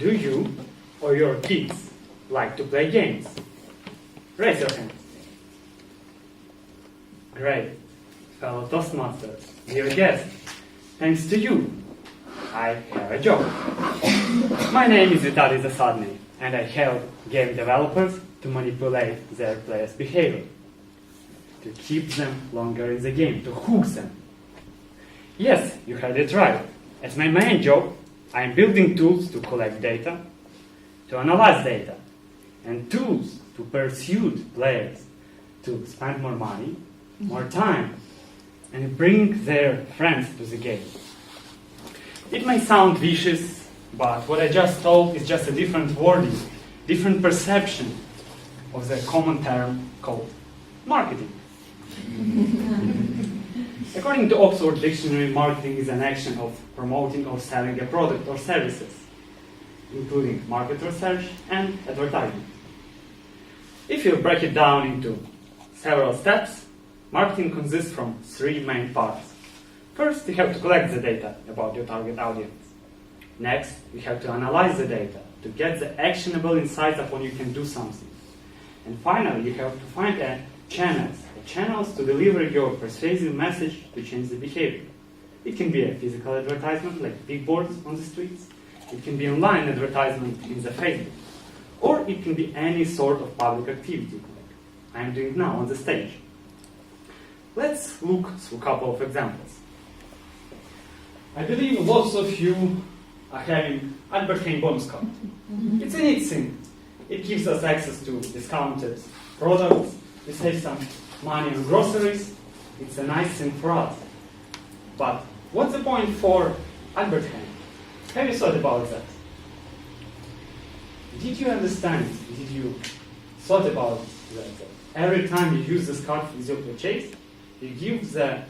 Do you or your kids like to play games? Raise your hand. Great. Fellow Toastmasters, dear guests, thanks to you, I have a job. My name is Vitaliy Zasadnyy, and I help game developers to manipulate their players' behavior, to keep them longer in the game, to hook them. Yes, you heard it right. As my main job, I am building tools to collect data, to analyze data, and tools to persuade players to spend more money, more time, and bring their friends to the game. It may sound vicious, but what I just told is just a different wording, different perception of the common term called marketing. According to Oxford Dictionary, marketing is an action of promoting or selling a product or services, including market research and advertising. If you break it down into several steps, marketing consists from three main parts. First, you have to collect the data about your target audience. Next, you have to analyze the data to get the actionable insights upon you can do something. And finally, you have to find channels to deliver your persuasive message to change the behavior. It can be a physical advertisement like billboards on the streets. It can be online advertisement in the Facebook. Or it can be any sort of public activity like I am doing now on the stage. Let's look through a couple of examples. I believe lots of you are having Albert Heijn bonus card. It's a neat thing. It gives us access to discounted products. We save some money on groceries. It's a nice thing for us. But what's the point for Albert Heijn? Have you thought about that? Did you understand? Did you thought about that? Every time you use this card with your purchase, you give the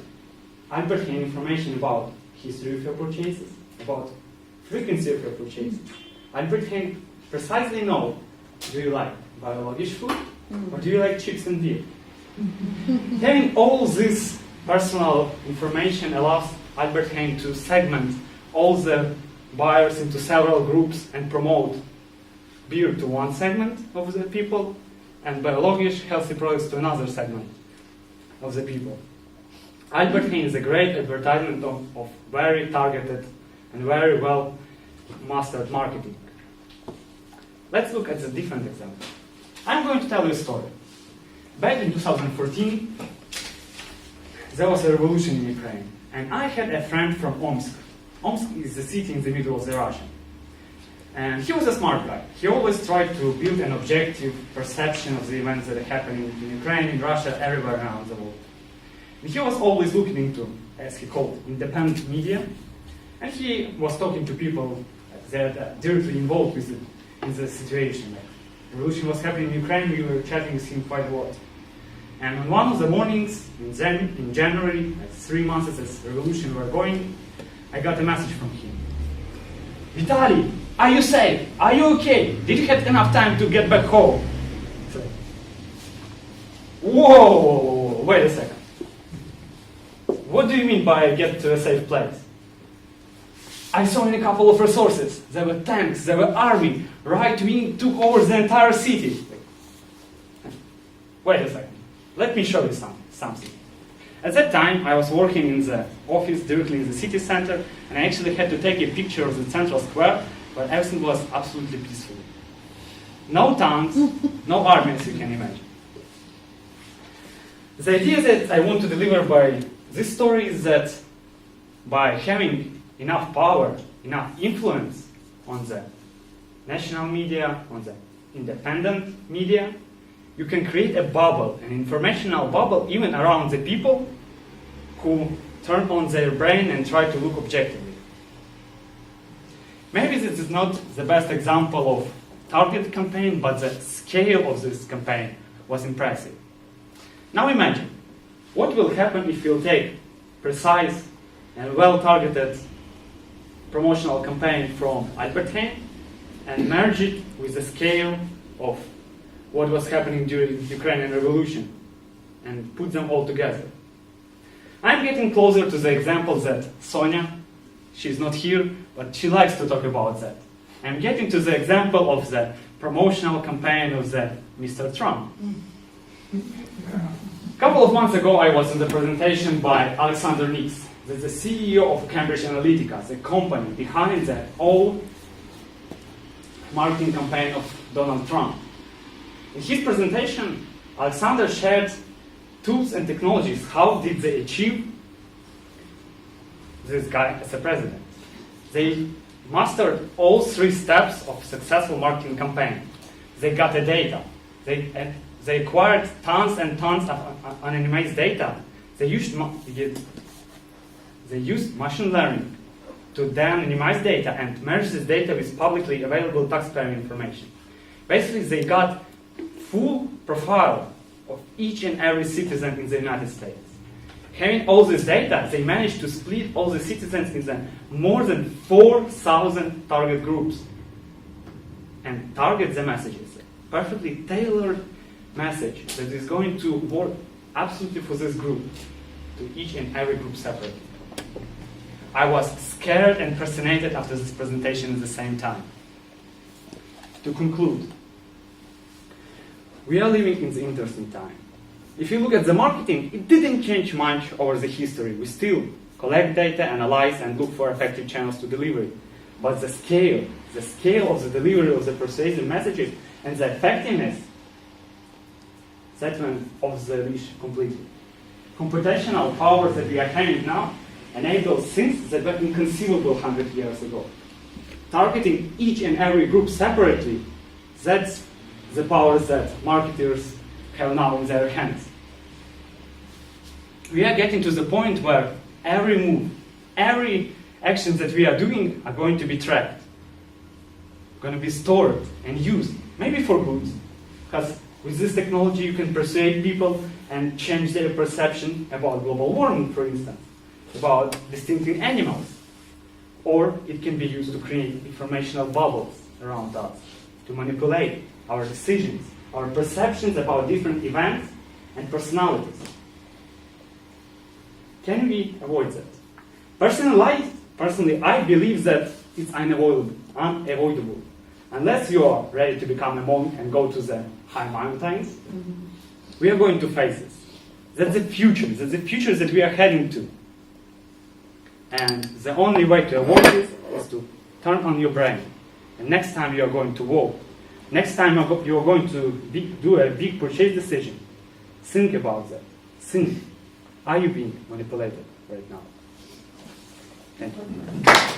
Albert Heijn information about history of your purchases, about frequency of your purchases. Albert Heijn precisely know, do you like biological food or do you like chips and beer? Having all this personal information allows Albert Heijn to segment all the buyers into several groups and promote beer to one segment of the people and biological healthy products to another segment of the people. Albert Heijn is a great advertisement of very targeted and very well mastered marketing. Let's look at a different example. I'm going to tell you a story. Back in 2014, there was a revolution in Ukraine, and I had a friend from Omsk. Omsk is a city in the middle of the Russia. And he was a smart guy. He always tried to build an objective perception of the events that are happening in Ukraine, in Russia, everywhere around the world. And he was always looking into, as he called, independent media, and he was talking to people that are directly involved in the situation. Like, the revolution was happening in Ukraine, we were chatting with him quite a lot. And on one of the mornings in January, like 3 months as the revolution were going, I got a message from him. Vitaliy, are you safe? Are you okay? Did you have enough time to get back home? So, whoa, wait a second. What do you mean by get to a safe place? I saw in a couple of resources. There were tanks, there were army, right wing took over the entire city. Wait a second. Let me show you something. At that time, I was working in the office directly in the city center, and I actually had to take a picture of the central square, but everything was absolutely peaceful. No tanks, no army, as you can imagine. The idea that I want to deliver by this story is that by having enough power, enough influence on the national media, on the independent media, you can create a bubble, an informational bubble, even around the people who turn on their brain and try to look objectively. Maybe this is not the best example of targeted campaign, but the scale of this campaign was impressive. Now imagine, what will happen if you take precise and well-targeted promotional campaign from Albert Heijn and merge it with the scale of what was happening during the Ukrainian Revolution and put them all together. I'm getting closer to the example that Sonia, she's not here, but she likes to talk about that. I'm getting to the example of the promotional campaign of the Mr. Trump. A couple of months ago, I was in the presentation by Alexander Nix, the CEO of Cambridge Analytica, the company behind the whole marketing campaign of Donald Trump. In his presentation, Alexander shared tools and technologies. How did they achieve this guy as a president? They mastered all 3 steps of successful marketing campaign. They got the data. They acquired tons and tons of anonymized data. They used machine learning to de-anonymize data and merge this data with publicly available taxpayer information. Basically, they got full profile of each and every citizen in the United States. Having all this data, they managed to split all the citizens into more than 4,000 target groups and target the messages. Perfectly tailored message that is going to work absolutely for this group, to each and every group separately. I was scared and fascinated after this presentation at the same time. To conclude, we are living in the interesting time. If you look at the marketing, it didn't change much over the history. We still collect data, analyze, and look for effective channels to deliver it. But the scale of the delivery of the persuasive messages and the effectiveness, that went off the leash completely. Computational powers that we are having now enable things that were inconceivable 100 years ago. Targeting each and every group separately, that's the powers that marketers have now in their hands. We are getting to the point where every move, every action that we are doing are going to be tracked, going to be stored and used, maybe for good, because with this technology you can persuade people and change their perception about global warming, for instance, about distinctive animals, or it can be used to create informational bubbles around us, to manipulate our decisions, our perceptions about different events and personalities. Can we avoid that? Personally, I believe that it's unavoidable. Unless you are ready to become a monk and go to the high mountains, we are going to face this. That's the future. That's the future that we are heading to. And the only way to avoid this is to turn on your brain. And next time you are going to walk, next time you are going to do a big purchase decision, think about that. Think. Are you being manipulated right now? Thank you.